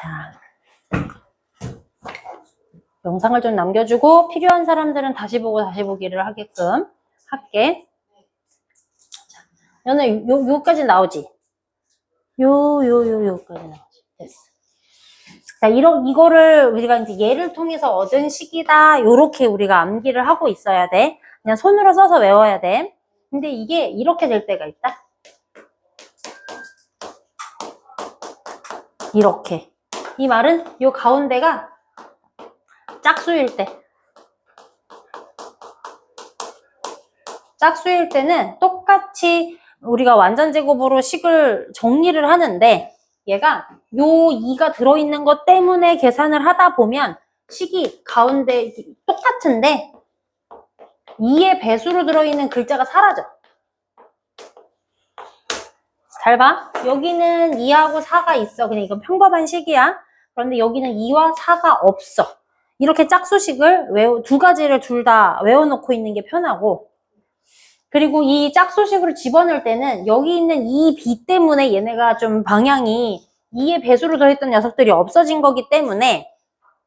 자, 영상을 좀 남겨주고 필요한 사람들은 다시 보고 다시 보기를 하게끔 할게. 자, 너는 요까지 나오지? 요까지 나오지. 됐어. 자, 이거를 우리가 이제 얘를 통해서 얻은 식이다. 요렇게 우리가 암기를 하고 있어야 돼. 그냥 손으로 써서 외워야 돼. 근데 이게 이렇게 될 때가 있다. 이렇게. 이 말은 요 가운데가 짝수일 때. 짝수일 때는 똑같이 우리가 완전제곱으로 식을 정리를 하는데 얘가 요 2가 들어있는 것 때문에 계산을 하다 보면 식이 가운데 똑같은데 2의 배수로 들어있는 글자가 사라져. 잘 봐. 여기는 2하고 4가 있어. 그냥 이건 평범한 식이야. 그런데 여기는 2와 4가 없어. 이렇게 짝수식을 두 가지를 둘 다 외워놓고 있는 게 편하고, 그리고 이 짝수식으로 집어넣을 때는 여기 있는 이 B 때문에 얘네가 좀 방향이 2의 배수로 들어있던 녀석들이 없어진 거기 때문에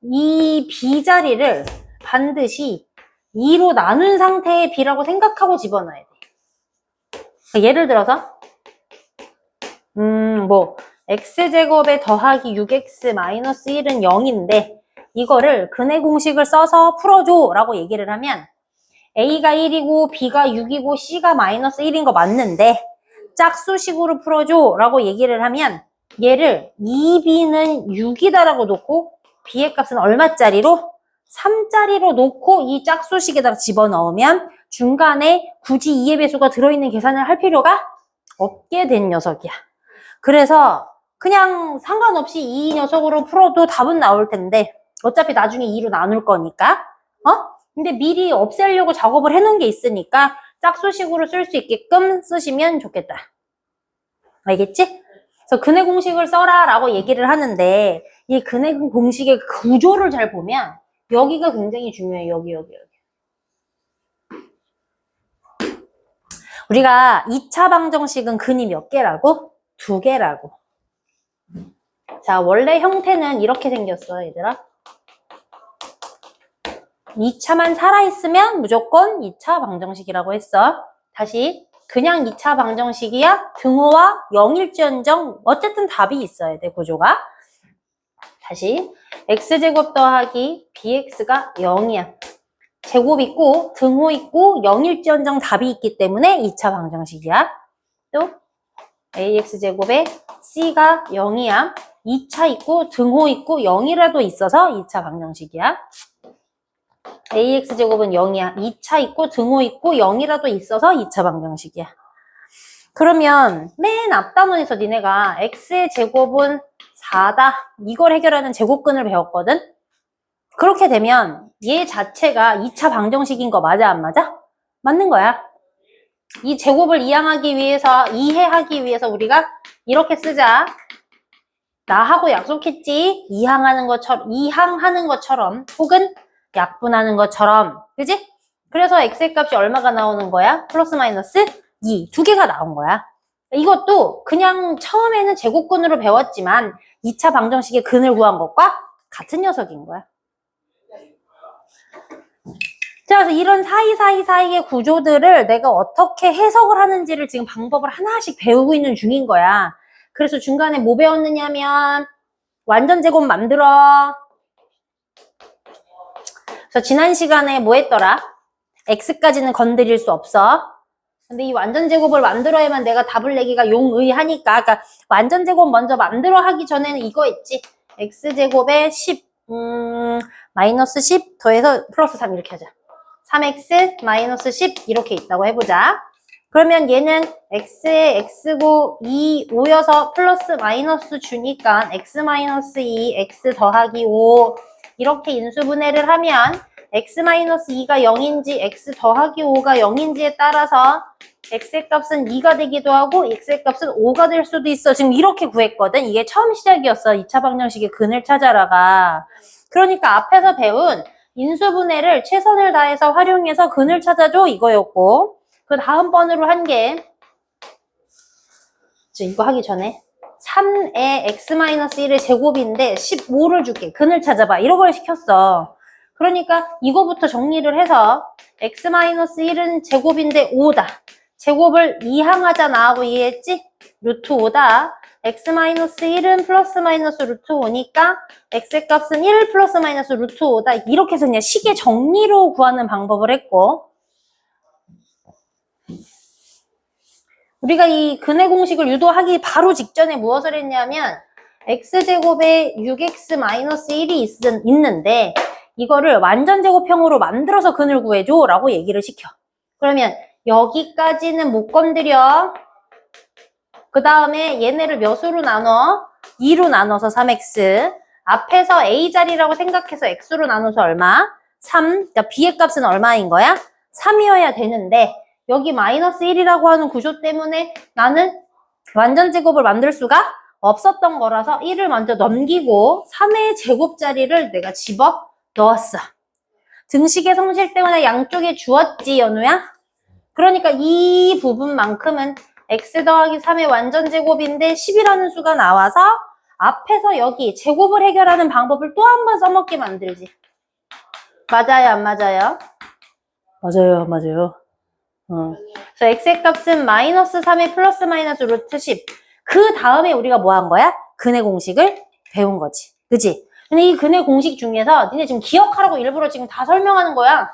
이 B 자리를 반드시 2로 나눈 상태의 B라고 생각하고 집어넣어야 돼. 그러니까 예를 들어서 x제곱에 더하기 6x 마이너스 1은 0인데 이거를 근의 공식을 써서 풀어줘 라고 얘기를 하면 a가 1이고 b가 6이고 c가 마이너스 1인 거 맞는데 짝수식으로 풀어줘 라고 얘기를 하면 얘를 2b는 6이다 라고 놓고 b의 값은 얼마짜리로? 3짜리로 놓고 이 짝수식에다가 집어넣으면 중간에 굳이 2의 배수가 들어있는 계산을 할 필요가 없게 된 녀석이야. 그래서 그냥 상관없이 이 녀석으로 풀어도 답은 나올 텐데 어차피 나중에 2로 나눌 거니까 근데 미리 없애려고 작업을 해놓은 게 있으니까 짝수식으로 쓸 수 있게끔 쓰시면 좋겠다. 알겠지? 그래서 근의 공식을 써라 라고 얘기를 하는데 이 근의 공식의 구조를 잘 보면 여기가 굉장히 중요해. 여기. 우리가 2차 방정식은 근이 몇 개라고? 2개라고. 자, 원래 형태는 이렇게 생겼어, 얘들아. 2차만 살아있으면 무조건 2차 방정식이라고 했어. 다시, 그냥 2차 방정식이야? 등호와 0일지언정 어쨌든 답이 있어야 돼, 구조가. 다시, x제곱 더하기 bx가 0이야. 제곱 있고 등호 있고 0일지언정 답이 있기 때문에 2차 방정식이야. 또 ax제곱에 c가 0이야. 2차 있고 등호 있고 0이라도 있어서 2차 방정식이야. ax제곱은 0이야. 2차 있고 등호 있고 0이라도 있어서 2차 방정식이야. 그러면 맨 앞단원에서 니네가 x의 제곱은 4다. 이걸 해결하는 제곱근을 배웠거든? 그렇게 되면 얘 자체가 2차 방정식인 거 맞아, 안 맞아? 맞는 거야. 이 제곱을 이해하기 위해서 우리가 이렇게 쓰자. 나하고 약속했지? 이항하는 것처럼 혹은 약분하는 것처럼. 그지? 그래서 x의 값이 얼마가 나오는 거야? 플러스 마이너스 2. 두 개가 나온 거야. 이것도 그냥 처음에는 제곱근으로 배웠지만 2차 방정식의 근을 구한 것과 같은 녀석인 거야. 자, 그래서 이런 사이의 구조들을 내가 어떻게 해석을 하는지를 지금 방법을 하나씩 배우고 있는 중인 거야. 그래서 중간에 뭐 배웠느냐면 완전제곱 만들어. 그래서 지난 시간에 뭐 했더라? x까지는 건드릴 수 없어. 근데 이 완전제곱을 만들어야만 내가 답을 내기가 용의하니까 그러니까 완전제곱 먼저 만들어 하기 전에는 이거 있지. x제곱에 10 마이너스 10 더해서 플러스 3 이렇게 하자. 3x 마이너스 10 이렇게 있다고 해보자. 그러면 얘는 x에 x고 2, 5여서 플러스 마이너스 주니까 x 마이너스 2, x 더하기 5 이렇게 인수분해를 하면 x 마이너스 2가 0인지 x 더하기 5가 0인지에 따라서 x의 값은 2가 되기도 하고 x의 값은 5가 될 수도 있어. 지금 이렇게 구했거든. 이게 처음 시작이었어. 2차 방정식의 근을 찾아라가. 그러니까 앞에서 배운 인수분해를 최선을 다해서 활용해서 근을 찾아줘 이거였고 그 다음 번으로 한 게 이거 하기 전에 3에 x-1의 제곱인데 15를 줄게. 근을 찾아봐. 이런 걸 시켰어. 그러니까 이거부터 정리를 해서 x-1은 제곱인데 5다. 제곱을 이항하잖아 하고 이해했지? 루트 5다. x-1은 플러스 마이너스 루트 5니까 x의 값은 1 플러스 마이너스 루트 5다. 이렇게 해서 그냥 식의 정리로 구하는 방법을 했고, 우리가 이 근의 공식을 유도하기 바로 직전에 무엇을 했냐면 x제곱에 6x-1이 있는데 이거를 완전제곱형으로 만들어서 근을 구해줘 라고 얘기를 시켜. 그러면 여기까지는 못 건드려. 그 다음에 얘네를 몇으로 나눠? 2로 나눠서 3x. 앞에서 a자리라고 생각해서 x로 나눠서 얼마? 3. 그러니까 b의 값은 얼마인 거야? 3이어야 되는데 여기 마이너스 1이라고 하는 구조 때문에 나는 완전제곱을 만들 수가 없었던 거라서 1을 먼저 넘기고 3의 제곱자리를 내가 집어 넣었어. 등식의 성질 때문에 양쪽에 주었지, 연우야? 그러니까 이 부분만큼은 x 더하기 3의 완전제곱인데 10이라는 수가 나와서 앞에서 여기 제곱을 해결하는 방법을 또 한 번 써먹게 만들지. 맞아요, 안 맞아요? 맞아요, 맞아요. 그래서 x의 값은 마이너스 3의 플러스 마이너스 루트 10. 그 다음에 우리가 뭐 한 거야? 근의 공식을 배운 거지. 그치? 근데 이 근의 공식 중에서 니네 지금 기억하라고 일부러 지금 다 설명하는 거야.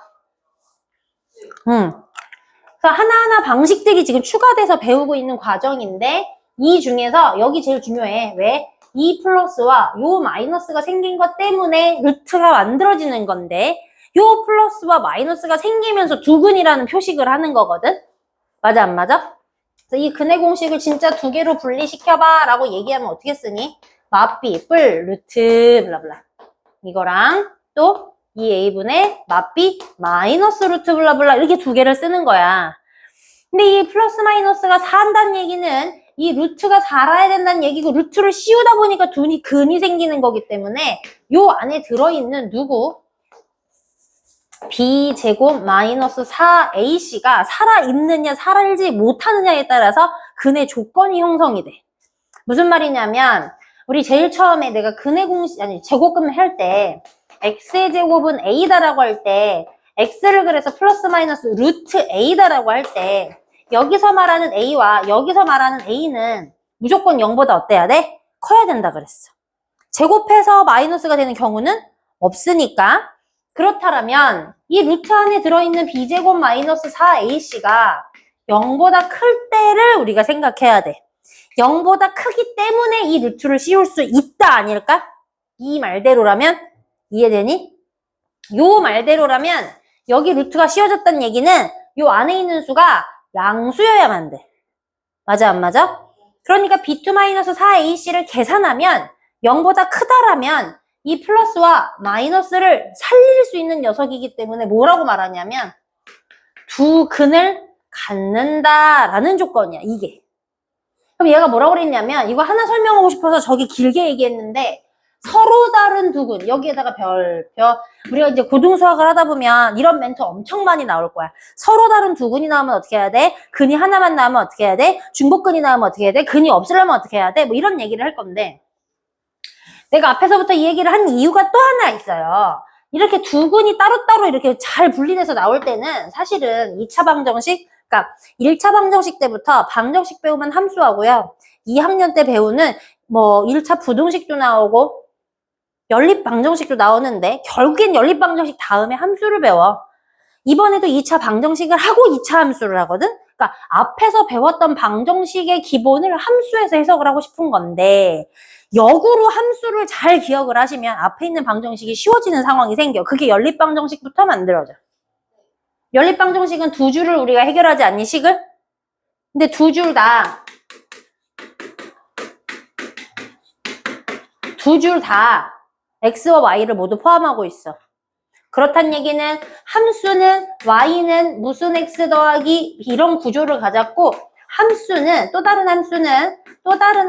그래서 하나하나 방식들이 지금 추가돼서 배우고 있는 과정인데 이 중에서 여기 제일 중요해. 왜? 이 플러스와 요 마이너스가 생긴 것 때문에 루트가 만들어지는 건데 요 플러스와 마이너스가 생기면서 두근이라는 표식을 하는 거거든? 맞아, 안 맞아? 그래서 이 근의 공식을 진짜 두 개로 분리시켜봐 라고 얘기하면 어떻게 쓰니? 마비, 뿔, 루트, 블라블라. 이거랑 또 이 a분의 마비, 마이너스 루트, 블라블라 이렇게 두 개를 쓰는 거야. 근데 이 플러스 마이너스가 4한다는 얘기는 이 루트가 살아야 된다는 얘기고 루트를 씌우다 보니까 근이 생기는 거기 때문에 요 안에 들어있는 누구? b제곱 마이너스 4ac가 살아있느냐 살아있지 못하느냐에 따라서 근의 조건이 형성이 돼. 무슨 말이냐면 우리 제일 처음에 내가 근의 공식 제곱근을 할 때 x의 제곱은 a다라고 할 때 x를 그래서 플러스 마이너스 루트 a다라고 할 때 여기서 말하는 a와 여기서 말하는 a는 무조건 0보다 어때야 돼? 커야 된다 그랬어. 제곱해서 마이너스가 되는 경우는 없으니까. 그렇다면 이 루트 안에 들어있는 b제곱 마이너스 4ac가 0보다 클 때를 우리가 생각해야 돼. 0보다 크기 때문에 이 루트를 씌울 수 있다 아닐까? 이 말대로라면 이해되니? 요 말대로라면 여기 루트가 씌워졌다는 얘기는 요 안에 있는 수가 양수여야만 돼. 맞아, 안 맞아? 그러니까 b2-4ac를 계산하면 0보다 크다라면 이 플러스와 마이너스를 살릴 수 있는 녀석이기 때문에 뭐라고 말하냐면 두 근을 갖는다라는 조건이야, 이게. 그럼 얘가 뭐라고 그랬냐면 이거 하나 설명하고 싶어서 저기 길게 얘기했는데 서로 다른 두 근, 여기에다가 우리가 이제 고등수학을 하다 보면 이런 멘트 엄청 많이 나올 거야. 서로 다른 두 근이 나오면 어떻게 해야 돼? 근이 하나만 나오면 어떻게 해야 돼? 중복근이 나오면 어떻게 해야 돼? 근이 없으려면 어떻게 해야 돼? 뭐 이런 얘기를 할 건데 내가 앞에서부터 이 얘기를 한 이유가 또 하나 있어요. 이렇게 두 근이 따로따로 이렇게 잘 분리돼서 나올 때는 사실은 2차 방정식, 그러니까 1차 방정식 때부터 방정식 배우면 함수하고요. 2학년 때 배우는 뭐 1차 부등식도 나오고 연립 방정식도 나오는데 결국엔 연립 방정식 다음에 함수를 배워. 이번에도 2차 방정식을 하고 2차 함수를 하거든? 그러니까 앞에서 배웠던 방정식의 기본을 함수에서 해석을 하고 싶은 건데 역으로 함수를 잘 기억을 하시면 앞에 있는 방정식이 쉬워지는 상황이 생겨. 그게 연립 방정식부터 만들어져. 연립 방정식은 두 줄을 우리가 해결하지 않니, 식을? 근데 두 줄 다 x와 y를 모두 포함하고 있어. 그렇단 얘기는 함수는 y는 무슨 x 더하기 이런 구조를 가졌고 함수는 또 다른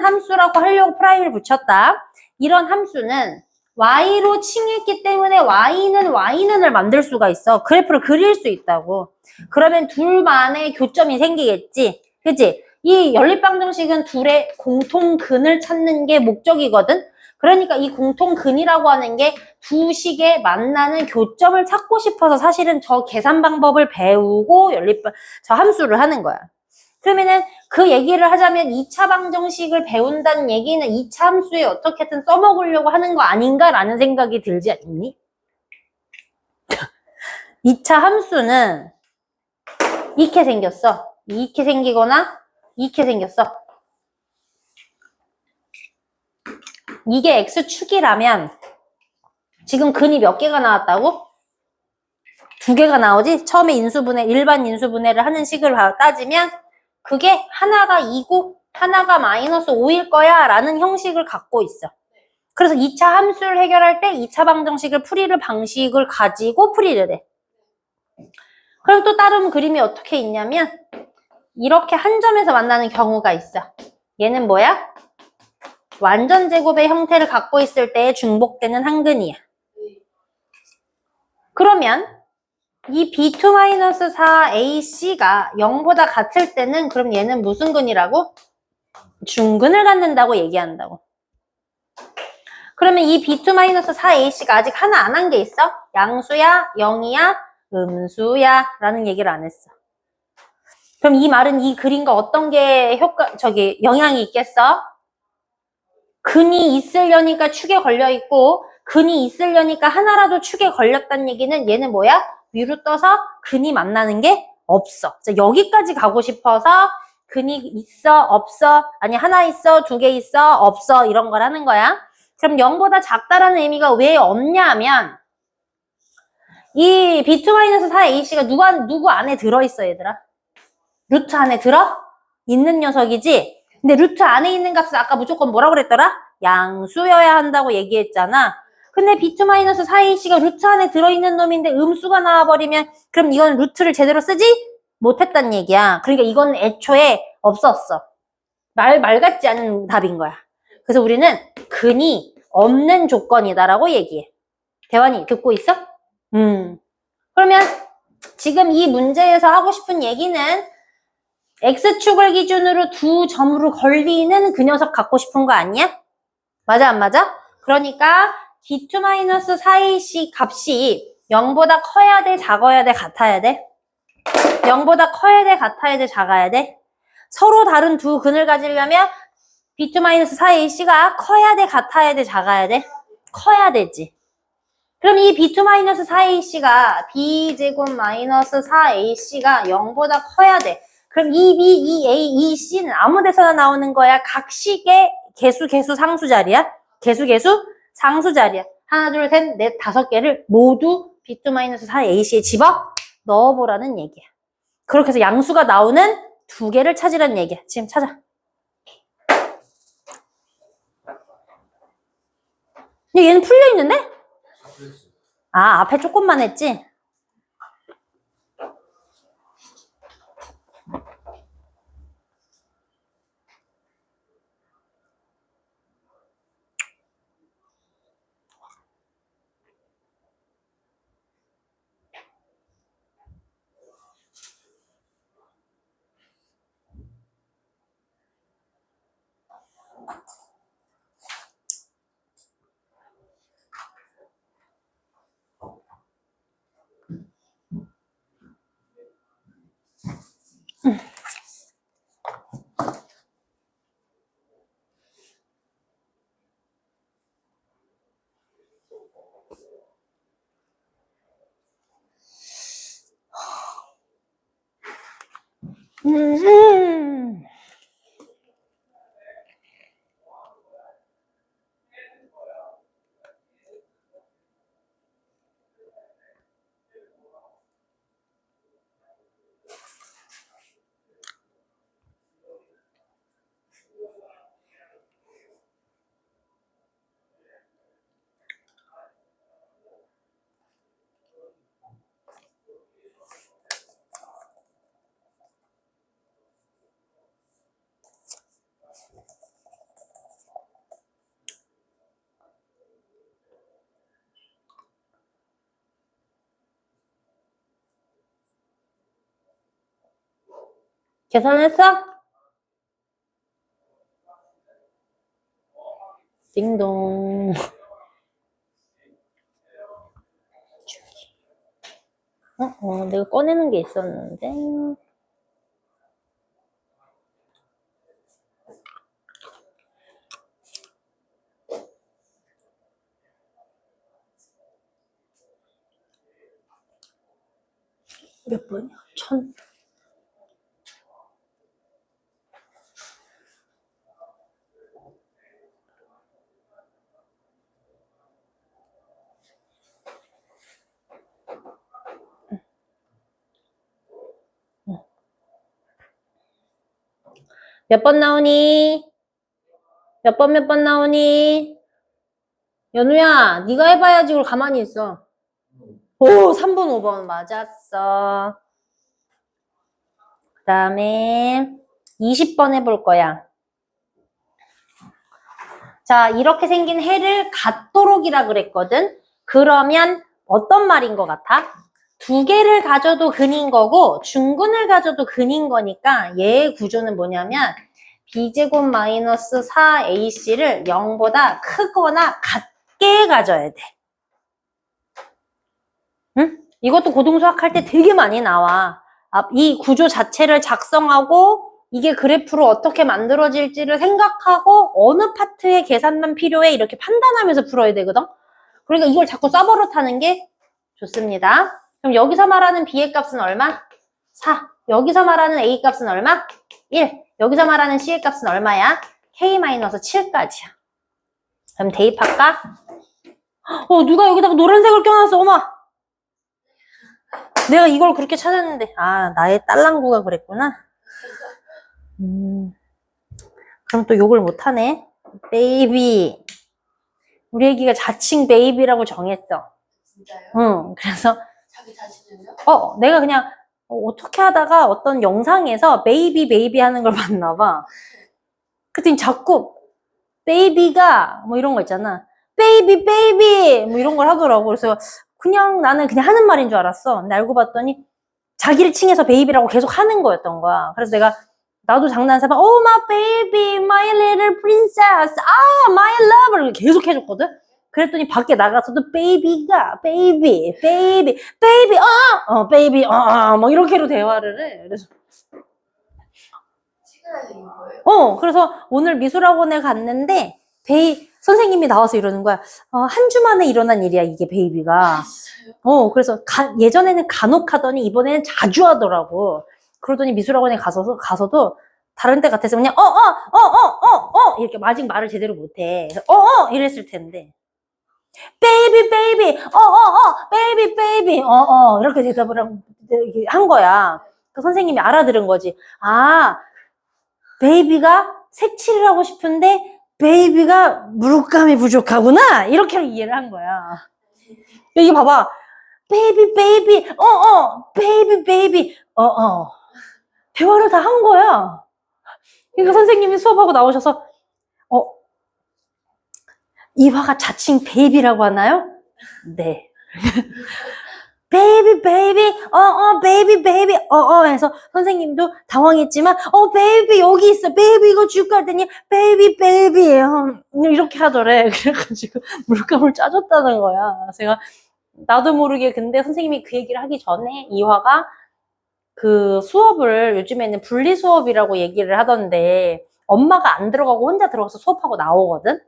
함수라고 하려고 프라임을 붙였다. 이런 함수는 y로 칭했기 때문에 y는을 만들 수가 있어. 그래프를 그릴 수 있다고. 그러면 둘만의 교점이 생기겠지. 그치? 이 연립방정식은 둘의 공통근을 찾는 게 목적이거든. 그러니까 이 공통근이라고 하는 게 두 식의 만나는 교점을 찾고 싶어서 사실은 저 계산 방법을 배우고 저 함수를 하는 거야. 그러면은 그 얘기를 하자면 2차 방정식을 배운다는 얘기는 2차 함수에 어떻게든 써먹으려고 하는 거 아닌가라는 생각이 들지 않니? 2차 함수는 이렇게 생겼어. 이렇게 생기거나 이렇게 생겼어. 이게 x축이라면 지금 근이 몇 개가 나왔다고? 2개가 나오지? 처음에 일반 인수분해를 하는 식을 따지면 그게 하나가 2고 하나가 마이너스 5일 거야 라는 형식을 갖고 있어. 그래서 2차 함수를 해결할 때 2차 방정식을 풀이를 방식을 가지고 풀이를 해. 그럼 또 다른 그림이 어떻게 있냐면 이렇게 한 점에서 만나는 경우가 있어. 얘는 뭐야? 완전 제곱의 형태를 갖고 있을 때 중복되는 한근이야. 그러면 이 B2-4AC가 0보다 같을 때는 그럼 얘는 무슨 근이라고? 중근을 갖는다고 얘기한다고. 그러면 이 B2-4AC가 아직 하나 안 한 게 있어? 양수야? 0이야? 음수야? 라는 얘기를 안 했어. 그럼 이 말은 이 그림과 어떤 게 영향이 있겠어? 근이 있으려니까 축에 걸려있고 근이 있으려니까 하나라도 축에 걸렸다는 얘기는 얘는 뭐야? 위로 떠서 근이 만나는 게 없어. 여기까지 가고 싶어서 근이 있어, 없어, 아니 하나 있어, 2개 있어, 없어 이런 걸 하는 거야. 그럼 0보다 작다라는 의미가 왜 없냐면 이 B2-4AC가 누구 안에 들어있어 얘들아? 루트 안에 들어? 있는 녀석이지? 근데 루트 안에 있는 값은 아까 무조건 뭐라고 그랬더라? 양수여야 한다고 얘기했잖아. 근데 B2-4AC가 루트 안에 들어있는 놈인데 음수가 나와버리면 그럼 이건 루트를 제대로 쓰지 못했단 얘기야. 그러니까 이건 애초에 없었어. 말 같지 않은 답인 거야. 그래서 우리는 근이 없는 조건이다라고 얘기해. 대환이 듣고 있어? 그러면 지금 이 문제에서 하고 싶은 얘기는 X축을 기준으로 두 점으로 걸리는 그 녀석 갖고 싶은 거 아니야? 맞아 안 맞아? 그러니까 B2-4AC 값이 0보다 커야 돼, 작아야 돼, 같아야 돼? 0보다 커야 돼, 같아야 돼, 작아야 돼? 서로 다른 두 근을 가지려면 B2-4AC가 커야 돼, 같아야 돼, 작아야 돼? 커야 되지. 그럼 이 B2-4AC가 B제곱 마이너스 4AC가 0보다 커야 돼. 그럼 이 B, 이 A, 이 C는 아무 데서나 나오는 거야. 각 식의 개수, 상수 자리야. 개수, 상수 자리야. 하나, 둘, 셋, 넷, 5개를 모두 B2-4AC에 집어 넣어보라는 얘기야. 그렇게 해서 양수가 나오는 2개를 찾으라는 얘기야. 지금 찾아. 얘는 풀려있는데? 아, 앞에 조금만 했지? 음. 계산했어? 띵동. 내가 꺼내는 게 있었는데. 몇 번이야? 1000. 몇 번 나오니? 몇 번 나오니? 연우야, 네가 해봐야지. 그걸 가만히 있어. 오, 3번, 5번 맞았어. 그 다음에 20번 해볼 거야. 자, 이렇게 생긴 해를 같도록이라 그랬거든? 그러면 어떤 말인 것 같아? 두 개를 가져도 근인 거고 중근을 가져도 근인 거니까 얘의 구조는 뭐냐면 b제곱 마이너스 4ac를 0보다 크거나 같게 가져야 돼. 응? 이것도 고등수학 할 때 되게 많이 나와. 이 구조 자체를 작성하고 이게 그래프로 어떻게 만들어질지를 생각하고 어느 파트의 계산만 필요해 이렇게 판단하면서 풀어야 되거든. 그러니까 이걸 자꾸 써버릇하는 게 좋습니다. 그럼 여기서 말하는 b의 값은 얼마? 4. 여기서 말하는 a 값은 얼마? 1. 여기서 말하는 c의 값은 얼마야? k-7까지야. 그럼 대입할까? 누가 여기다가 노란색을 껴놨어. 어머! 내가 이걸 그렇게 찾았는데 나의 딸랑구가 그랬구나. 그럼 또 욕을 못하네. 베이비. 우리 애기가 자칭 베이비라고 정했어. 진짜요? 응. 그래서 자기 자신을요? 내가 그냥 어떻게 하다가 어떤 영상에서 베이비 하는 걸 봤나 봐. 그랬더니 자꾸 베이비가 뭐 이런 거 있잖아. 베이비 뭐 이런 걸 하더라고. 그래서 나는 그냥 하는 말인 줄 알았어. 근데 알고 봤더니 자기를 칭해서 베이비라고 계속 하는 거였던 거야. 그래서 내가 나도 장난삼아 Oh my baby, my little princess, my lover 계속 해줬거든. 그랬더니 밖에 나가서도 베이비가 베이비 뭐 이렇게로 대화를 해. 그래서 시간에서 이긴 거예요? 그래서 오늘 미술학원에 갔는데 선생님이 나와서 이러는 거야. 한 주 만에 일어난 일이야 이게 베이비가. 그래서 예전에는 간혹 하더니 이번에는 자주 하더라고. 그러더니 미술학원에 가서도 다른 때 같아서 그냥 이렇게 아직 말을 제대로 못해. 이랬을 텐데 베이비 베이비 이렇게 대답을 한 거야. 그 선생님이 알아들은 거지. 베이비가 색칠을 하고 싶은데 베이비가 물감이 부족하구나 이렇게 이해를 한 거야. 여기 봐봐. 베이비 베이비 대화를 다 한 거야. 그러니까 선생님이 수업하고 나오셔서 이화가 자칭 베이비라고 하나요? 네. 베이비 베이비 해서 선생님도 당황했지만 베이비 여기 있어 베이비 이거 줄까 했더니 베이비 이렇게 하더래. 그래가지고 물감을 짜줬다는 거야. 제가 나도 모르게 근데 선생님이 그 얘기를 하기 전에 이화가 그 수업을 요즘에는 분리 수업이라고 얘기를 하던데 엄마가 안 들어가고 혼자 들어가서 수업하고 나오거든.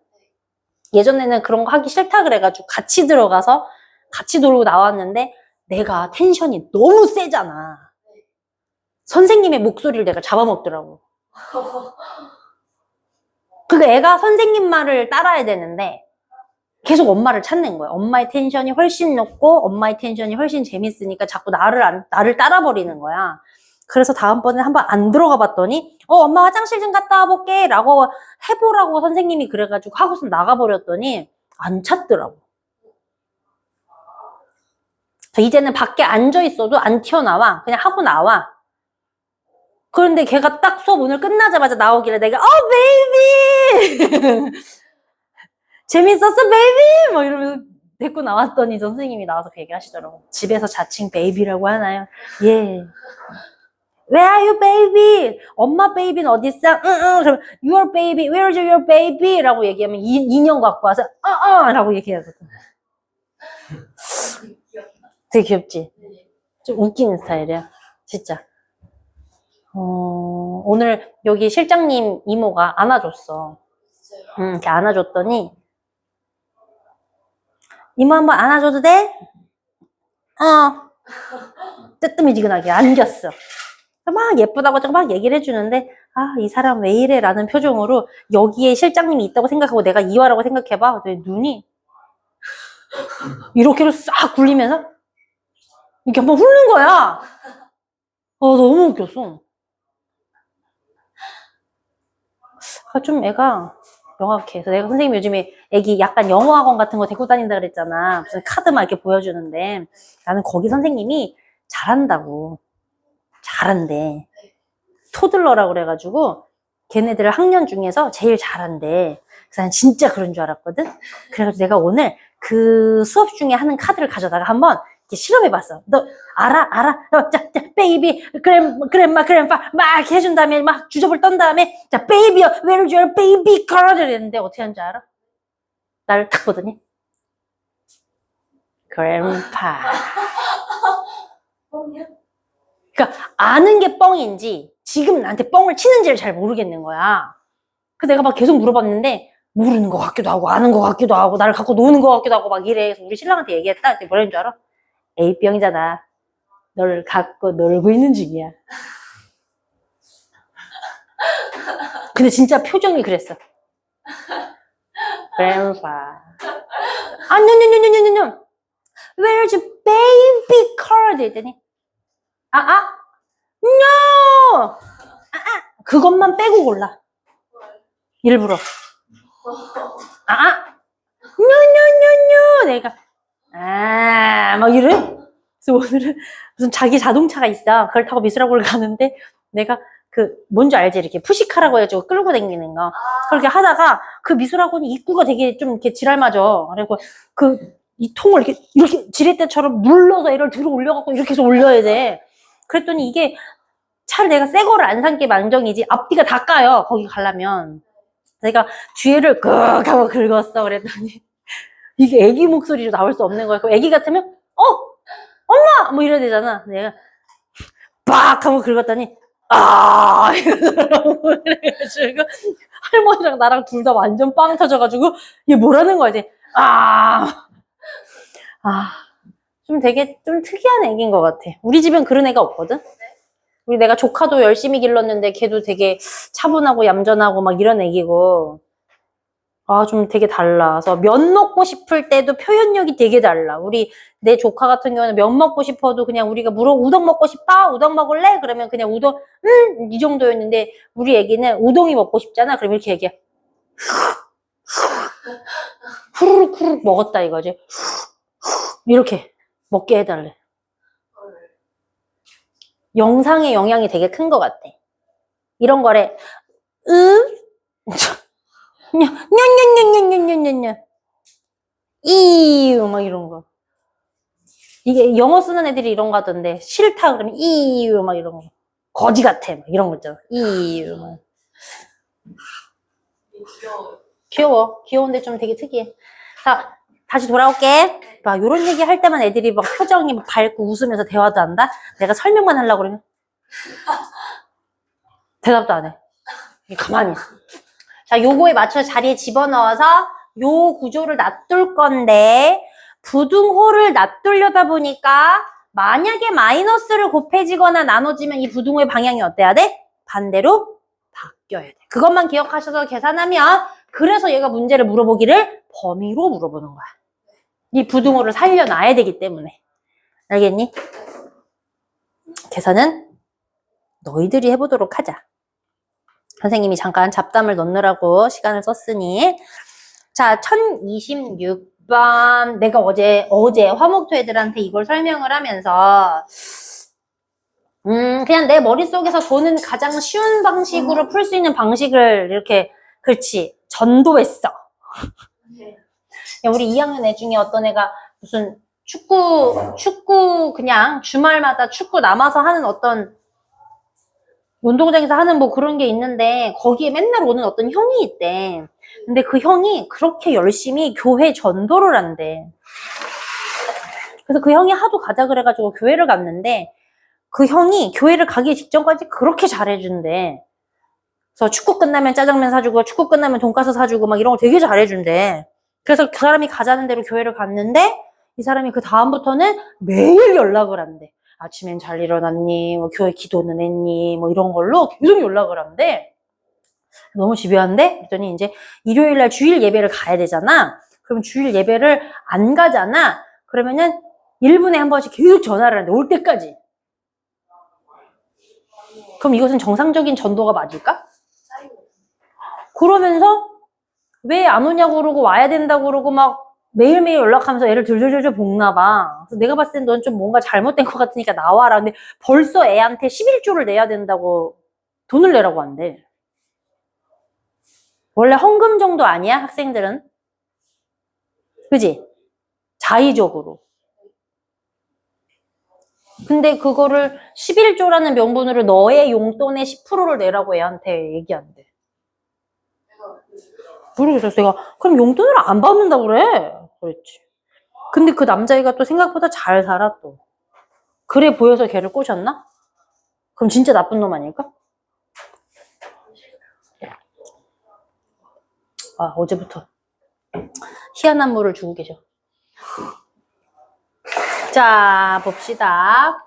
예전에는 그런 거 하기 싫다 그래가지고 같이 들어가서 같이 놀고 나왔는데 내가 텐션이 너무 세잖아. 선생님의 목소리를 내가 잡아먹더라고. 그러니까 애가 선생님 말을 따라야 되는데 계속 엄마를 찾는 거야. 엄마의 텐션이 훨씬 높고 엄마의 텐션이 훨씬 재밌으니까 자꾸 나를 따라버리는 거야. 그래서 다음번에 한번 안 들어가 봤더니 엄마 화장실 좀 갔다 와볼게 라고 해보라고 선생님이 그래가지고 하고서 나가버렸더니 안 찾더라고. 이제는 밖에 앉아있어도 안 튀어나와. 그냥 하고 나와. 그런데 걔가 딱 수업 오늘 끝나자마자 나오길래 내가 베이비 재밌었어 베이비 뭐 이러면서 데리고 나왔더니 선생님이 나와서 그 얘기 하시더라고. 집에서 자칭 베이비라고 하나요? 예. Where are you, baby? 엄마 베이비는 어디 있어? 응. 그러면 your baby, where's your baby? 라고 얘기하면 인형 갖고 와서 라고 얘기하거든. 귀엽다. 되게 귀엽지? 네. 좀 웃기는 스타일이야. 진짜. 오늘 여기 실장님 이모가 안아줬어. 진짜요? 이렇게 안아줬더니 이모 한번 안아줘도 돼? 뜨뜨미지근하게 안겼어. 막 예쁘다고 막 얘기를 해주는데 이 사람 왜 이래? 라는 표정으로 여기에 실장님이 있다고 생각하고 내가 이화라고 생각해봐. 내 눈이 이렇게로 싹 굴리면서 이렇게 한번 훑는 거야. 너무 웃겼어. 좀 애가 명확해. 그래서 내가 선생님 요즘에 애기 약간 영어 학원 같은 거 데리고 다닌다 그랬잖아. 무슨 카드만 이렇게 보여주는데 나는 거기 선생님이 잘한다고. 잘한대. 토들러라고 그래가지고 걔네들 학년 중에서 제일 잘한대. 그래서 난 진짜 그런 줄 알았거든. 그래가지고 내가 오늘 그 수업 중에 하는 카드를 가져다가 한번 이렇게 실험해봤어. 너 알아? 자, 베이비, 그랜마, 그랜파 막 이렇게 해준 다음에 막 주접을 떤 다음에 자, 베이비요, where's your baby girl? 이랬는데 어떻게 하는지 알아? 나를 탁 보더니 그랜파. 그러니까 아는 게 뻥인지 지금 나한테 뻥을 치는지를 잘 모르겠는 거야. 그래서 내가 막 계속 물어봤는데 모르는 것 같기도 하고 아는 것 같기도 하고 나를 갖고 노는 것 같기도 하고 막 이래. 그래서 우리 신랑한테 얘기했다. 그때 뭐라는 줄 알아? A병이잖아. 너를 갖고 놀고 있는 중이야. 근데 진짜 표정이 그랬어. grandpa. no. Where's your baby card? 했더니 no! 그것만 빼고 골라. 일부러. no. 내가 막 이래. 그래서 오늘은 무슨 자기 자동차가 있어. 그걸 타고 미술학원을 가는데 내가 뭔지 알지? 이렇게 푸시카라고 해가지고 끌고 다니는 거. 그렇게 하다가 그 미술학원이 입구가 되게 좀 이렇게 지랄맞아. 그리고 이 통을 이렇게 지렛대처럼 눌러서 얘를 들어 올려갖고 이렇게 해서 올려야 돼. 그랬더니 이게 차를 내가 새 거를 안 산 게 망정이지 앞뒤가 다 까요. 거기 가려면. 내가 뒤에를 끄 하고 긁었어. 그랬더니 이게 애기 목소리로 나올 수 없는 거야. 애기 같으면 엄마! 뭐 이래야 되잖아. 내가 빡 하고 긁었더니 이러더라고. 그래가지고 할머니랑 나랑 둘 다 완전 빵 터져가지고 얘 뭐라는 거야 이제 좀 되게 좀 특이한 애기인 것 같아. 우리 집엔 그런 애가 없거든. 우리 내가 조카도 열심히 길렀는데 걔도 되게 차분하고 얌전하고 막 이런 애기고 좀 되게 달라. 그래서 면 먹고 싶을 때도 표현력이 되게 달라. 내 조카 같은 경우는 면 먹고 싶어도 그냥 우리가 우동 먹고 싶어? 우동 먹을래? 그러면 그냥 우동, 이 정도였는데 우리 애기는 우동이 먹고 싶잖아. 그럼 이렇게 얘기해. 후루룩 먹었다 이거지. 이렇게 먹게 해달래. 영상의 영향이 되게 큰 것 같아. 이런 거래. 냐냐냐냐냐냐냐 이유 막 이런 거. 이게 영어 쓰는 애들이 이런 거 하던데 싫다 그러면 이유 막 이런 거. 거지 같아 막 이런 거 있잖아. 이유 막. 귀여워. 귀여운데 좀 되게 특이해. 자, 다시 돌아올게. 막 요런 얘기 할 때만 애들이 막 표정이 막 밝고 웃으면서 대화도 한다. 내가 설명만 하려고 그러면 대답도 안 해. 가만히 있어. 자, 요거에 맞춰서 자리에 집어넣어서 요 구조를 놔둘 건데 부등호를 놔두려다 보니까 만약에 마이너스를 곱해지거나 나눠지면 이 부등호의 방향이 어때야 돼? 반대로 바뀌어야 돼. 그것만 기억하셔서 계산하면 그래서 얘가 문제를 물어보기를 범위로 물어보는 거야. 이 부등호를 살려놔야 되기 때문에. 알겠니? 계산은 너희들이 해보도록 하자. 선생님이 잠깐 잡담을 넣느라고 시간을 썼으니. 자, 1026번. 내가 어제 화목토 애들한테 이걸 설명을 하면서 그냥 내 머릿속에서 도는 가장 쉬운 방식으로 풀 수 있는 방식을 이렇게 그렇지 전도했어. 우리 2학년 애 중에 어떤 애가 무슨 축구 그냥 주말마다 축구 남아서 하는 어떤 운동장에서 하는 뭐 그런 게 있는데 거기에 맨날 오는 어떤 형이 있대. 근데 그 형이 그렇게 열심히 교회 전도를 한대. 그래서 그 형이 하도 가자 그래가지고 교회를 갔는데 그 형이 교회를 가기 직전까지 그렇게 잘해준대. 그래서 축구 끝나면 짜장면 사주고 축구 끝나면 돈가스 사주고 막 이런 거 되게 잘해준대. 그래서 그 사람이 가자는 대로 교회를 갔는데 이 사람이 그 다음부터는 매일 연락을 한대. 아침엔 잘 일어났니? 뭐 교회 기도는 했니? 뭐 이런 걸로 계속 연락을 한대. 너무 집요한데? 그랬더니 이제 일요일날 주일 예배를 가야 되잖아. 그럼 주일 예배를 안 가잖아. 그러면은 1분에 한 번씩 계속 전화를 하는데 올 때까지. 그럼 이것은 정상적인 전도가 맞을까? 그러면서 왜 안 오냐고 그러고 와야 된다고 그러고 막 매일매일 연락하면서 애를 들들들들 볶나 봐. 그래서 내가 봤을 땐 넌 좀 뭔가 잘못된 것 같으니까 나와라. 근데 벌써 애한테 11조를 내야 된다고 돈을 내라고 한대. 원래 헌금 정도 아니야? 학생들은? 그지? 자의적으로. 근데 그거를 11조라는 명분으로 너의 용돈의 10%를 내라고 애한테 얘기한대. 모르겠어. 내가 그럼 용돈을 안 받는다고 그래? 그랬지. 근데 그 남자애가 또 생각보다 잘 살아 또. 그래 보여서 걔를 꼬셨나? 그럼 진짜 나쁜 놈 아닐까? 아, 어제부터 희한한 물을 주고 계셔. 자, 봅시다.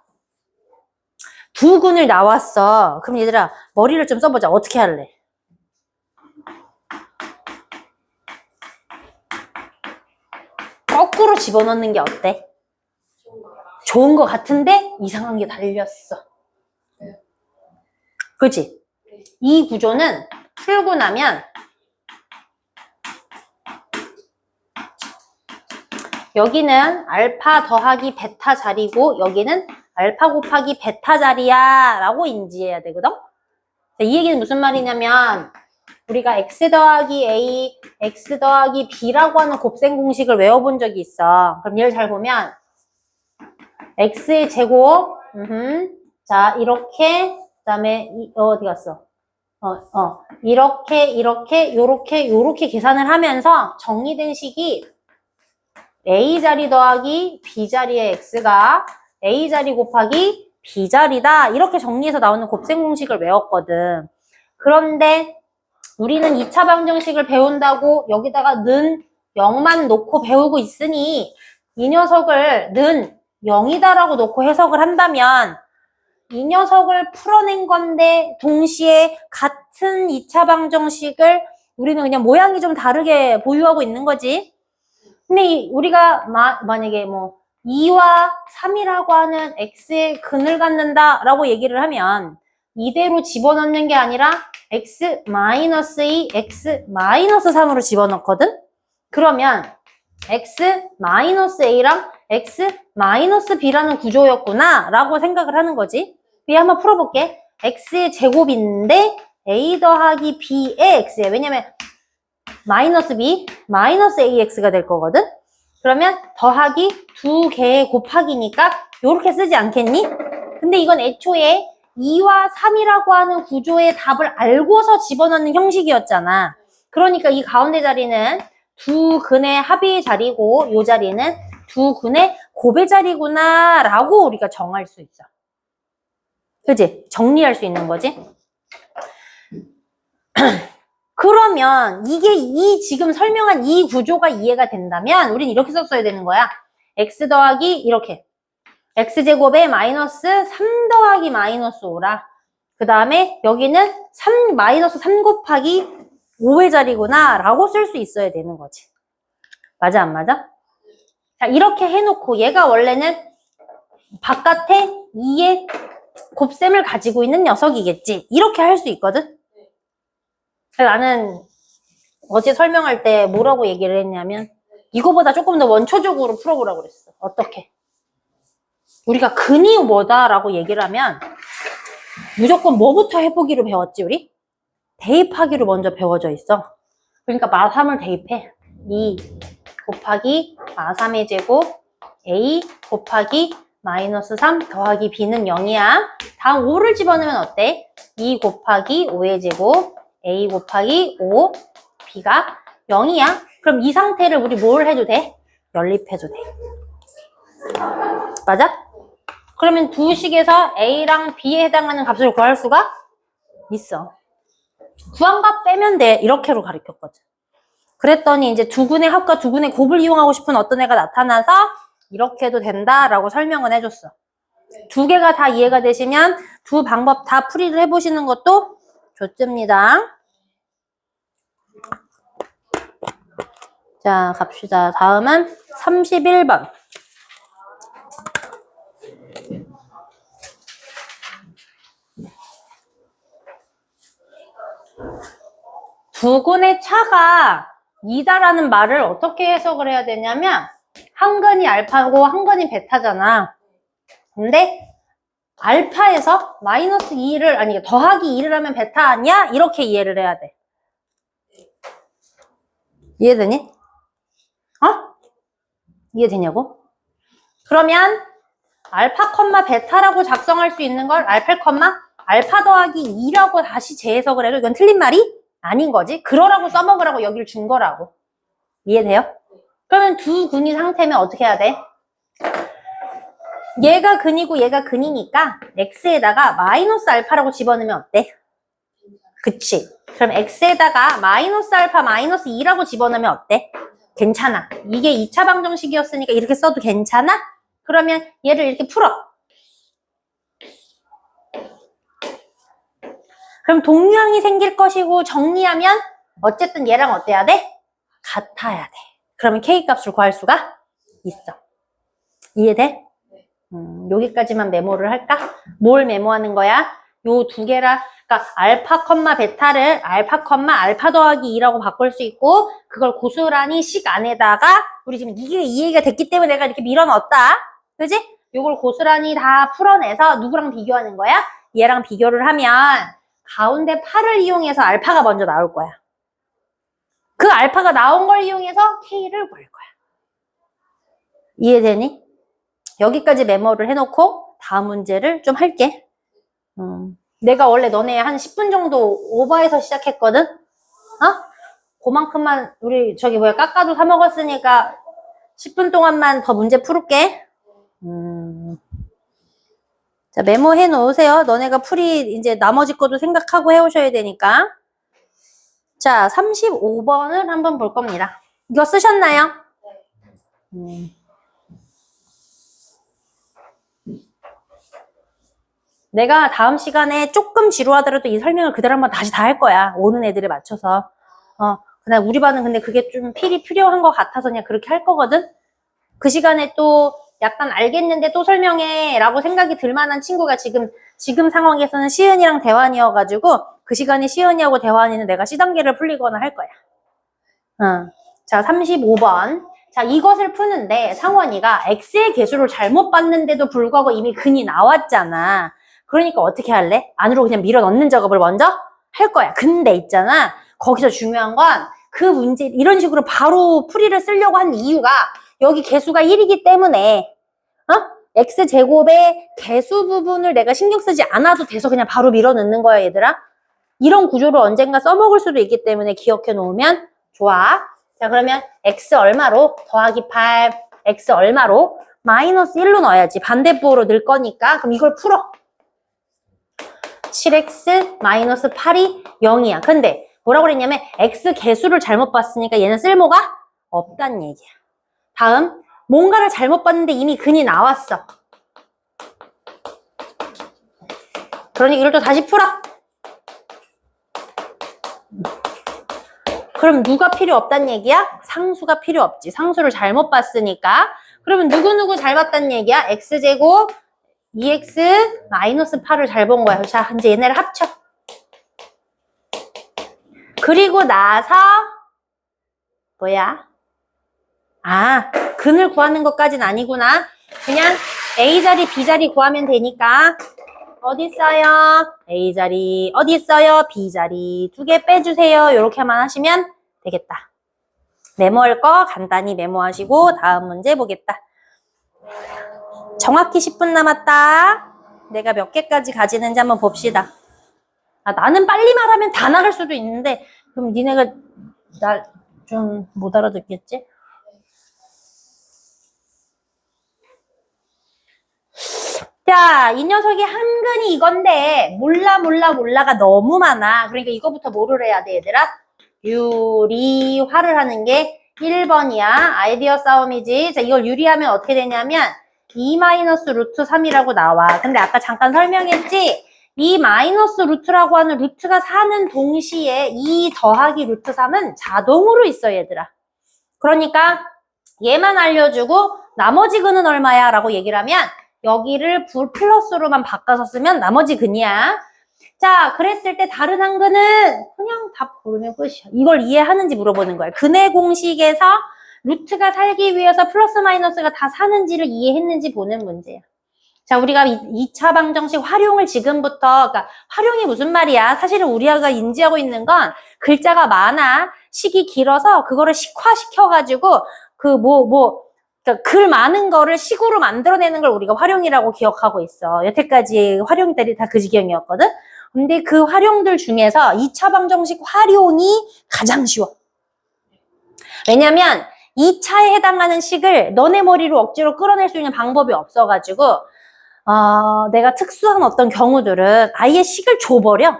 두 근을 나왔어. 그럼 얘들아, 머리를 좀 써보자. 어떻게 할래? 거꾸로 집어넣는 게 어때? 좋은 거 같은데 이상한 게 달렸어. 그치? 이 구조는 풀고 나면 여기는 알파 더하기 베타 자리고 여기는 알파 곱하기 베타 자리야 라고 인지해야 되거든? 이 얘기는 무슨 말이냐면 우리가 x 더하기 a, x 더하기 b라고 하는 곱셈 공식을 외워본 적이 있어. 그럼 얘를 잘 보면 x의 제곱, 자 이렇게 그 다음에 어디 갔어? 이렇게 요렇게 계산을 하면서 정리된 식이 A자리 더하기 B자리의 X가 A자리 곱하기 B자리다. 이렇게 정리해서 나오는 곱셈 공식을 외웠거든. 그런데 우리는 2차 방정식을 배운다고 여기다가 는 0만 놓고 배우고 있으니 이 녀석을 는 0이다라고 놓고 해석을 한다면 이 녀석을 풀어낸 건데 동시에 같은 2차 방정식을 우리는 그냥 모양이 좀 다르게 보유하고 있는 거지. 근데 우리가 만약에 뭐 2와 3이라고 하는 x의 근을 갖는다라고 얘기를 하면 이대로 집어넣는 게 아니라 x-2, x-3으로 집어넣거든? 그러면 x-a랑 x-b라는 구조였구나 라고 생각을 하는 거지. 위에 한번 풀어볼게. x의 제곱인데 a 더하기 b의 x야. 왜냐면 마이너스 b, 마이너스 ax가 될 거거든? 그러면 더하기 두 개의 곱하기니까 이렇게 쓰지 않겠니? 근데 이건 애초에 2와 3이라고 하는 구조의 답을 알고서 집어넣는 형식이었잖아. 그러니까 이 가운데 자리는 두 근의 합의 자리고 이 자리는 두 근의 곱의 자리구나 라고 우리가 정할 수 있어. 그치? 정리할 수 있는 거지? 그러면 이게 지금 설명한 이 구조가 이해가 된다면 우린 이렇게 썼어야 되는 거야. x 더하기 이렇게 x제곱에 마이너스 3 더하기 마이너스 5라. 그 다음에 여기는 마이너스 3 곱하기 5의 자리구나 라고 쓸 수 있어야 되는 거지. 맞아 안 맞아? 자, 이렇게 해놓고 얘가 원래는 바깥에 2의 곱셈을 가지고 있는 녀석이겠지. 이렇게 할 수 있거든? 나는 어제 설명할 때 뭐라고 얘기를 했냐면 이거보다 조금 더 원초적으로 풀어보라고 그랬어. 어떻게? 우리가 근이 뭐다라고 얘기를 하면 무조건 뭐부터 해보기로 배웠지 우리? 대입하기로 먼저 배워져 있어. 그러니까 마3을 대입해. 2 곱하기 마3의 제곱 A 곱하기 마이너스 3 더하기 b는 0이야. 다음 5를 집어넣으면 어때? 2 곱하기 5의 제곱 a 곱하기 5 b가 0이야. 그럼 이 상태를 우리 뭘 해도 돼? 연립해도 돼. 맞아? 그러면 두 식에서 a랑 b에 해당하는 값을 구할 수가 있어. 구한 값 빼면 돼. 이렇게로 가르쳤거든. 그랬더니 이제 두근의 합과 두근의 곱을 이용하고 싶은 어떤 애가 나타나서 이렇게 해도 된다라고 설명을 해줬어. 두 개가 다 이해가 되시면 두 방법 다 풀이를 해보시는 것도 좋습니다. 자, 갑시다. 다음은 31번. 두근의 차가 2다라는 말을 어떻게 해석을 해야 되냐면 한 근이 알파고 한 근이 베타잖아. 근데 알파에서 마이너스 2를 아니 더하기 2를 하면 베타 아니야? 이렇게 이해를 해야 돼. 이해되니? 어? 이해되냐고? 그러면 알파 컴마 베타라고 작성할 수 있는 걸 알파 컴마 알파 더하기 2라고 다시 재해석을 해도 이건 틀린 말이 아닌 거지. 그러라고 써먹으라고 여기를 준 거라고. 이해돼요? 그러면 두 근이 상태면 어떻게 해야 돼? 얘가 근이고 얘가 근이니까 x에다가 마이너스 알파라고 집어넣으면 어때? 그치? 그럼 x에다가 마이너스 알파 마이너스 2라고 집어넣으면 어때? 괜찮아. 이게 2차 방정식이었으니까 이렇게 써도 괜찮아? 그러면 얘를 이렇게 풀어. 그럼 동류항이 생길 것이고 정리하면 어쨌든 얘랑 어때야 돼? 같아야 돼. 그러면 K값을 구할 수가 있어. 이해돼? 여기까지만 메모를 할까? 뭘 메모하는 거야? 요 두 개라, 그러니까 알파 컴마 베타를 알파 컴마 알파 더하기 2라고 바꿀 수 있고 그걸 고스란히 식 안에다가 우리 지금 이게 이해가 됐기 때문에 내가 이렇게 밀어 넣었다. 그지? 요걸 고스란히 다 풀어내서 누구랑 비교하는 거야? 얘랑 비교를 하면 가운데 8을 이용해서 알파가 먼저 나올 거야. 그 알파가 나온 걸 이용해서 K를 구할 거야. 이해되니? 여기까지 메모를 해놓고 다음 문제를 좀 할게. 내가 원래 너네 한 10분 정도 오버해서 시작했거든? 그만큼만 우리 저기 뭐야 깎아도 사 먹었으니까 10분 동안만 더 문제 풀을게. 자, 메모해 놓으세요. 너네가 풀이 이제 나머지 것도 생각하고 해오셔야 되니까. 자, 35번을 한번 볼 겁니다. 이거 쓰셨나요? 내가 다음 시간에 조금 지루하더라도 이 설명을 그대로 한번 다시 다 할 거야. 오는 애들에 맞춰서. 그냥 우리 반은 근데 그게 좀 필요한 것 같아서 그냥 그렇게 할 거거든? 그 시간에 또 약간 알겠는데 또 설명해 라고 생각이 들 만한 친구가 지금 상황에서는 시은이랑 대환이어가지고 그 시간에 시은이하고 대환이는 내가 C단계를 풀리거나 할 거야. 자, 35번. 자, 이것을 푸는데 상원이가 X의 개수를 잘못 봤는데도 불구하고 이미 근이 나왔잖아. 그러니까 어떻게 할래? 안으로 그냥 밀어 넣는 작업을 먼저 할 거야. 근데 있잖아. 거기서 중요한 건 그 문제 이런 식으로 바로 풀이를 쓰려고 한 이유가 여기 개수가 1이기 때문에 X제곱의 개수 부분을 내가 신경 쓰지 않아도 돼서 그냥 바로 밀어 넣는 거야, 얘들아. 이런 구조를 언젠가 써먹을 수도 있기 때문에 기억해 놓으면 좋아. 자, 그러면 X 얼마로? 더하기 8. X 얼마로? 마이너스 1로 넣어야지. 반대부호로 넣을 거니까. 그럼 이걸 풀어. 7X 마이너스 8이 0이야. 근데 뭐라고 그랬냐면 X 개수를 잘못 봤으니까 얘는 쓸모가 없다는 얘기야. 다음, 뭔가를 잘못 봤는데 이미 근이 나왔어. 그러니 이걸 또 다시 풀어. 그럼 누가 필요 없다는 얘기야? 상수가 필요 없지. 상수를 잘못 봤으니까. 그러면 누구누구 잘 봤다는 얘기야? X제곱 2X 마이너스 8을 잘 본 거야. 자, 이제 얘네를 합쳐. 그리고 나서 뭐야? 근을 구하는 것까지는 아니구나. 그냥 A자리, B자리 구하면 되니까 어디 있어요? A자리 어디 있어요? B자리 2개 빼주세요. 이렇게만 하시면 되겠다. 메모할 거 간단히 메모하시고 다음 문제 보겠다. 정확히 10분 남았다. 내가 몇 개까지 가지는지 한번 봅시다. 아, 나는 빨리 말하면 다 나갈 수도 있는데 그럼 니네가 날 좀 못 알아듣겠지? 자, 이 녀석이 한근이 이건데 몰라가 너무 많아. 그러니까 이거부터 뭐를 해야 돼, 얘들아? 유리화를 하는 게 1번이야. 아이디어 싸움이지. 자, 이걸 유리하면 어떻게 되냐면 2-루트3이라고 나와. 근데 아까 잠깐 설명했지? 이 마이너스 루트라고 하는 루트가 사는 동시에 2 더하기 루트 3은 자동으로 있어, 얘들아. 그러니까 얘만 알려주고 나머지 근은 얼마야? 라고 얘기를 하면 여기를 플러스로만 바꿔서 쓰면 나머지 근이야. 자, 그랬을 때 다른 한 근은 그냥 답 고르면 끝이야. 이걸 이해하는지 물어보는 거야. 근의 공식에서 루트가 살기 위해서 플러스 마이너스가 다 사는지를 이해했는지 보는 문제야. 자, 우리가 2차 방정식 활용을 지금부터, 그러니까 활용이 무슨 말이야? 사실은 우리가 인지하고 있는 건 글자가 많아, 식이 길어서 그거를 식화시켜가지고 그러니까 글 많은 거를 식으로 만들어내는 걸 우리가 활용이라고 기억하고 있어. 여태까지 활용들이 다 그 지경이었거든? 근데 그 활용들 중에서 2차 방정식 활용이 가장 쉬워. 왜냐면 2차에 해당하는 식을 너네 머리로 억지로 끌어낼 수 있는 방법이 없어가지고 내가 특수한 어떤 경우들은 아예 식을 줘버려.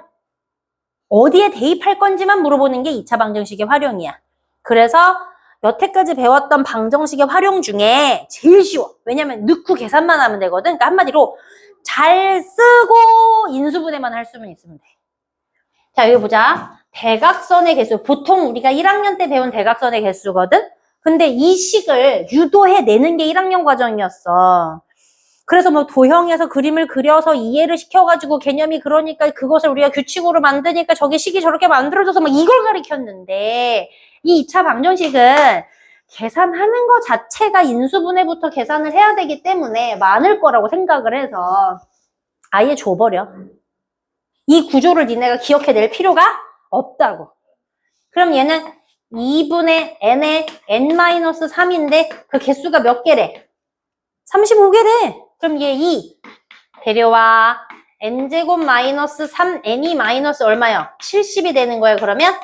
어디에 대입할 건지만 물어보는 게 2차 방정식의 활용이야. 그래서 여태까지 배웠던 방정식의 활용 중에 제일 쉬워. 왜냐면 넣고 계산만 하면 되거든. 그러니까 한마디로 잘 쓰고 인수분해만 할 수만 있으면 돼. 자, 여기 보자. 대각선의 개수. 보통 우리가 1학년 때 배운 대각선의 개수거든? 근데 이 식을 유도해내는 게 1학년 과정이었어. 그래서 뭐 도형에서 그림을 그려서 이해를 시켜가지고 개념이 그러니까 그것을 우리가 규칙으로 만드니까 저게 식이 저렇게 만들어져서 막 이걸 가리켰는데 이 2차 방정식은 계산하는 것 자체가 인수분해부터 계산을 해야 되기 때문에 많을 거라고 생각을 해서 아예 줘버려. 이 구조를 니네가 기억해낼 필요가 없다고. 그럼 얘는 2분의 n의 n-3인데 그 개수가 몇 개래? 35개래. 그럼 얘 2 데려와. n제곱 마이너스 3n이 마이너스 얼마요? 70이 되는 거예요, 그러면?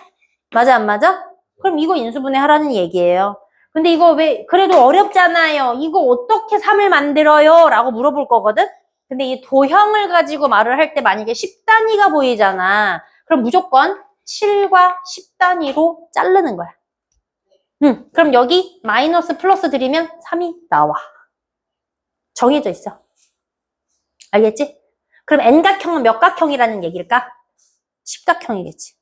맞아, 안 맞아? 그럼 이거 인수분해 하라는 얘기예요. 근데 이거 왜, 그래도 어렵잖아요. 이거 어떻게 3을 만들어요? 라고 물어볼 거거든? 근데 이 도형을 가지고 말을 할 때 만약에 10단위가 보이잖아. 그럼 무조건 7과 10단위로 자르는 거야. 그럼 여기 마이너스 플러스 들이면 3이 나와. 정해져 있어. 알겠지? 그럼 n각형은 몇 각형이라는 얘기일까? 10각형이겠지.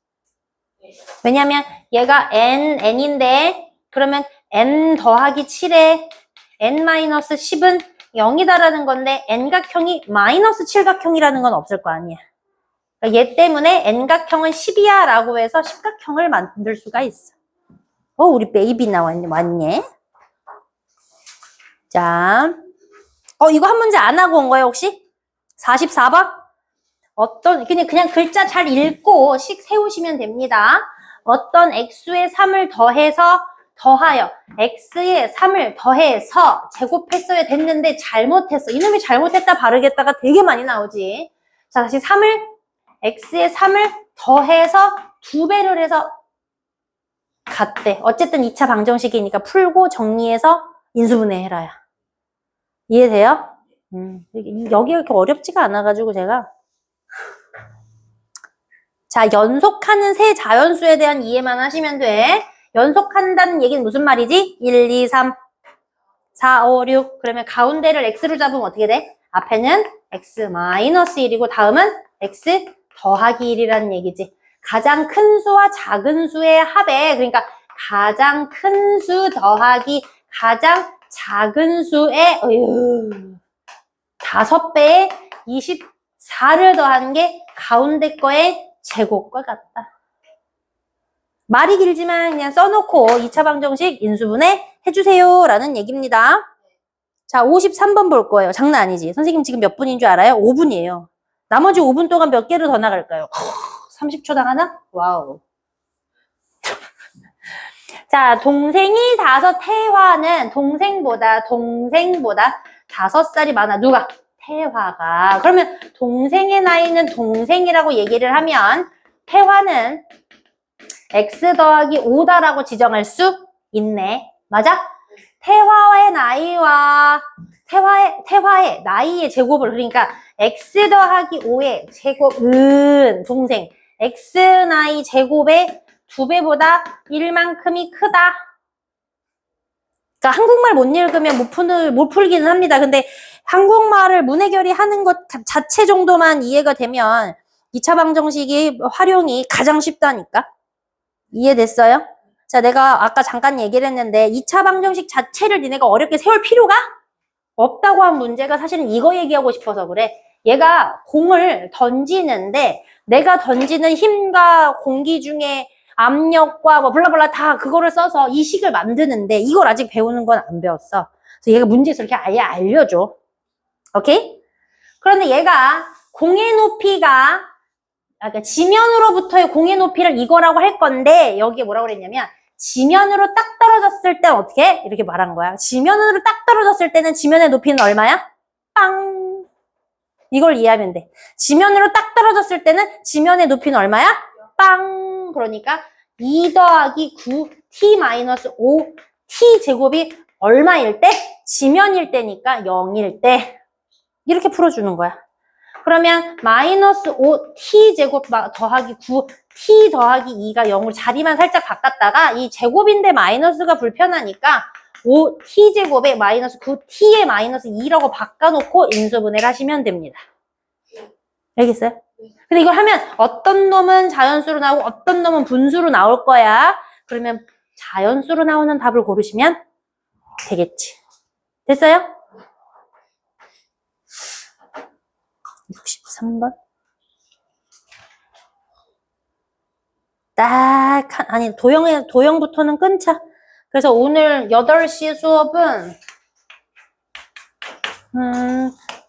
왜냐면 얘가 n인데 그러면 n 더하기 7에 n-10은 0이다라는 건데 n각형이 마이너스 7각형이라는 건 없을 거 아니야. 그러니까 얘 때문에 n각형은 10이야 라고 해서 10각형을 만들 수가 있어. 우리 베이비 왔네. 자, 이거 한 문제 안 하고 온 거예요, 혹시? 44번? 그냥 글자 잘 읽고 식 세우시면 됩니다. 어떤 x에 3을 더하여 x에 3을 더해서 제곱했어야 됐는데 잘못했어. 이놈이 잘못했다 바르겠다가 되게 많이 나오지. 자, 다시 x에 3을 더해서 2배를 해서 갔대. 어쨌든 2차 방정식이니까 풀고 정리해서 인수분해 해라야. 이해돼요? 여기가 이렇게 어렵지가 않아가지고 제가. 자, 연속하는 세 자연수에 대한 이해만 하시면 돼. 연속한다는 얘기는 무슨 말이지? 1, 2, 3, 4, 5, 6. 그러면 가운데를 x로 잡으면 어떻게 돼? 앞에는 x-1이고 다음은 x 더하기 1이라는 얘기지. 가장 큰 수와 작은 수의 합에, 그러니까 가장 큰 수 더하기 가장 작은 수의 5배에 24를 더하는 게 가운데 거의 제곱과 같다. 말이 길지만 그냥 써놓고 2차 방정식 인수분해 해주세요 라는 얘기입니다. 자, 53번 볼 거예요. 장난 아니지? 선생님 지금 몇 분인 줄 알아요? 5분이에요. 나머지 5분 동안 몇 개를 더 나갈까요? 30초 당하나? 와우. 자, 동생이 5, 태화는 동생보다 5살이 많아. 누가? 태화가. 그러면 동생의 나이는 동생이라고 얘기를 하면 태화는 x 더하기 5다라고 지정할 수 있네. 맞아? 태화의 나이와 태화의 나이의 제곱을 그러니까 x 더하기 5의 제곱은 동생 x 나이 제곱의 2배보다 1만큼이 크다. 그러니까 한국말 못 읽으면 못 풀기는 합니다. 근데 한국말을 문해결의 하는 것 자체 정도만 이해가 되면 2차 방정식이 활용이 가장 쉽다니까. 이해됐어요? 자, 내가 아까 잠깐 얘기를 했는데 2차 방정식 자체를 니네가 어렵게 세울 필요가 없다고 한 문제가 사실은 이거 얘기하고 싶어서 그래. 얘가 공을 던지는데 내가 던지는 힘과 공기 중에 압력과 뭐 블라블라 다 그거를 써서 이 식을 만드는데 이걸 아직 배우는 건 안 배웠어. 그래서 얘가 문제에서 이렇게 아예 알려줘. 오케이? 그런데 얘가 공의 높이가 그러니까 지면으로부터의 공의 높이를 이거라고 할 건데 여기에 뭐라고 그랬냐면 지면으로 딱 떨어졌을 때 어떻게? 이렇게 말한 거야. 지면으로 딱 떨어졌을 때는 지면의 높이는 얼마야? 빵! 이걸 이해하면 돼. 지면으로 딱 떨어졌을 때는 지면의 높이는 얼마야? 빵! 그러니까 2 더하기 9 t-5 t 제곱이 얼마일 때? 지면일 때니까 0일 때. 이렇게 풀어주는 거야. 그러면 마이너스 5 t 제곱 더하기 9 t 더하기 2가 0으로 자리만 살짝 바꿨다가 이 제곱인데 마이너스가 불편하니까 5 t 제곱에 마이너스 9 t에 마이너스 2라고 바꿔놓고 인수분해를 하시면 됩니다. 알겠어요? 근데 이걸 하면 어떤 놈은 자연수로 나오고 어떤 놈은 분수로 나올 거야. 그러면 자연수로 나오는 답을 고르시면 되겠지. 됐어요? 63번. 아니, 도형부터는 끊자. 그래서 오늘 8시 수업은,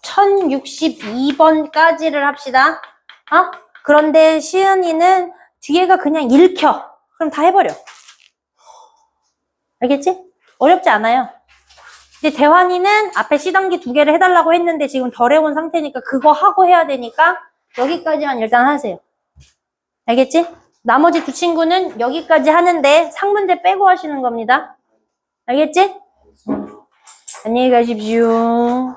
1062번까지를 합시다. 그런데 시은이는 뒤에가 그냥 읽혀. 그럼 다 해버려. 알겠지? 어렵지 않아요. 근데 대환이는 앞에 C단계 2개를 해달라고 했는데 지금 덜 해온 상태니까 그거 하고 해야 되니까 여기까지만 일단 하세요. 알겠지? 나머지 두 친구는 여기까지 하는데 상문제 빼고 하시는 겁니다. 알겠지? 안녕히 가십시오.